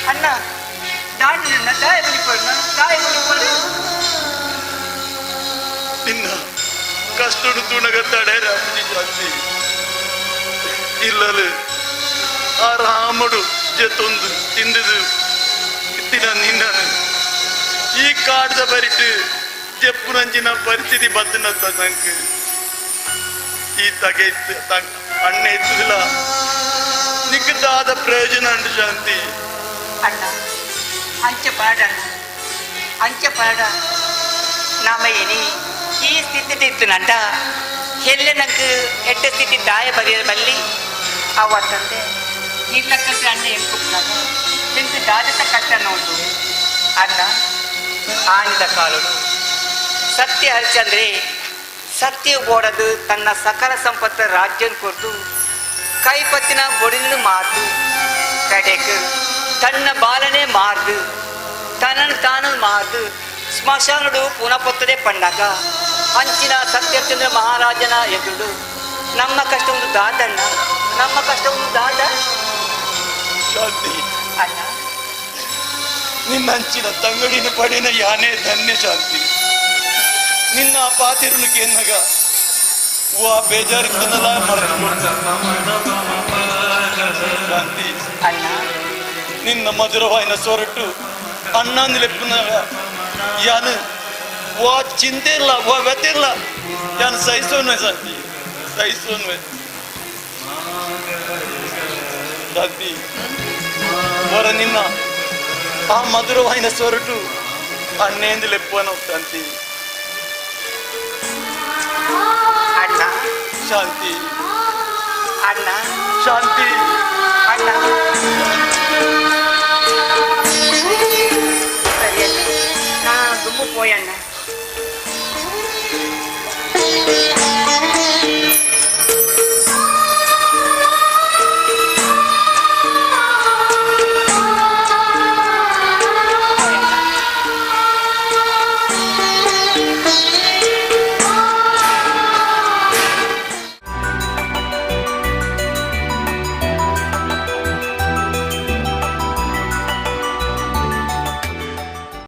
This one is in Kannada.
ಅಣ್ಣ ದಾಂಡನ ದಾಯ ಬಿಡಿಕೊಳ್ಳ ದಾಯ ಬಿಡಿಕೊಳ್ಳ ನಿನ್ನ ಕಷ್ಟಡು ತುಣಗತ್ತಾಡೆ ರಾಮಜಿ ಜಾಸ್ತಿ ಇಲ್ಲಲು ಆ ರಾಮಡು ಜೊತ್ತೊಂದು ತಿಂದದು ಇತ್ತಿನ ನಿನ್ನನು ಈ ಕಾಡ್ದ ಬರಿಟ್ಟು ಜಪ್ಪುನಂಚಿನ ಪರಿಸ್ಥಿತಿ ಬದ್ದನತ್ತ ನಂಗೆ ಈ ತಗೆ ಅಣ್ಣ ಎತ್ತದಿಲ್ಲ ನಿಕ್ಕದಾದ ಪ್ರಯೋಜನ ಉಂಟು ಶಾಂತಿ ಅಣ್ಣ ಅಂಚೆ ಪಾಡ ನಾಮ ಏನಿ ಈ ಸ್ಥಿತಿ ಇತ್ತು ನಂಟ ಎಲ್ಲೆ ನಂಗೆ ಎಟ್ಟ ಸ್ಥಿತಿ ದಾಯ ಬರೆಯ ಬಲ್ಲಿ ಅವತ್ತಂತೆ ಇಲ್ಲಕ್ಕಂತೆ ಅಣ್ಣ ಎಂಪುಕ್ನಾಗ ನಿಂತು ದಾದತ ಕಷ್ಟ ನೋಡು ಅಣ್ಣ ಆನಿದ ಕಾಲುಡು ಸತ್ಯ ಹರಿಚಂದ್ರೆ ಸತ್ಯ ಓಡದು ತನ್ನ ಸಕಲ ಸಂಪತ್ತ ರಾಜ್ಯನ ಕೊಟ್ಟು ಕೈಪತ್ತಿನ ಬೊಡಿನ ಮಾತು ಕಡೆಗೆ ತನ್ನ ಬಾಲನೆ ಮಾರ್ದು ತನ್ನನ್ನು ತಾನು ಮಾರ್ದು ಸ್ಮಶಾನಡು ಪುನಃಪೊತ್ತದೆ ಪಂಡಾಗ ಅಂಚಿನ ಸತ್ಯಚಂದ್ರ ಮಹಾರಾಜನ ಎದುರು ನಮ್ಮ ಕಷ್ಟ ಒಂದು ದಾದಣ್ಣ ನಮ್ಮ ಕಷ್ಟ ಒಂದು ದಾದ ಶಾಂತಿ ಅಣ್ಣ ನಿನ್ನ ಅಂಚಿನ ತಂಗಡಿನ ಪಡಿನ ಯಾನೇ ಧನ್ಯ ಶಾಂತಿ ನಿನ್ನ ಪಾತಿರನು ಕೇನ್ನಗ ವಾ ಬೇಜಾರಿದ್ದನಲ್ಲ ಶಾಂತಿ ಅಣ್ಣ ನಿನ್ನ ಮಧುರವಾಯಿನ ಸೊರಟು ಅಣ್ಣಂದು ಲೆಪ್ಪನಾಗ ಯಾನು ವಾ ಚಿಂತೆ ಇಲ್ಲ ವಾ ವ್ಯತಿಲ್ಲ ಯಾನು ಸಹಿಸೋನ್ವೆ ಶಾಂತಿ ಸಹಿಸೋನ್ವೆ ಶಾಂತಿ ವರ ನಿನ್ನ ಆ ಮಧುರವಾಯಿನ ಸೊರಟು ಅಣ್ಣೇಂದು ಲೆಪ್ಪನೋ ಶಾಂತಿ ಅಣ್ಣ ಶಾಂತಿ ಅಣ್ಣ ಶಾಂತಿ ಅಣ್ಣ ಸರಿಯಲ್ಲ ನಾ ದುಮ್ಮು ಪೋಯಣ್ಣ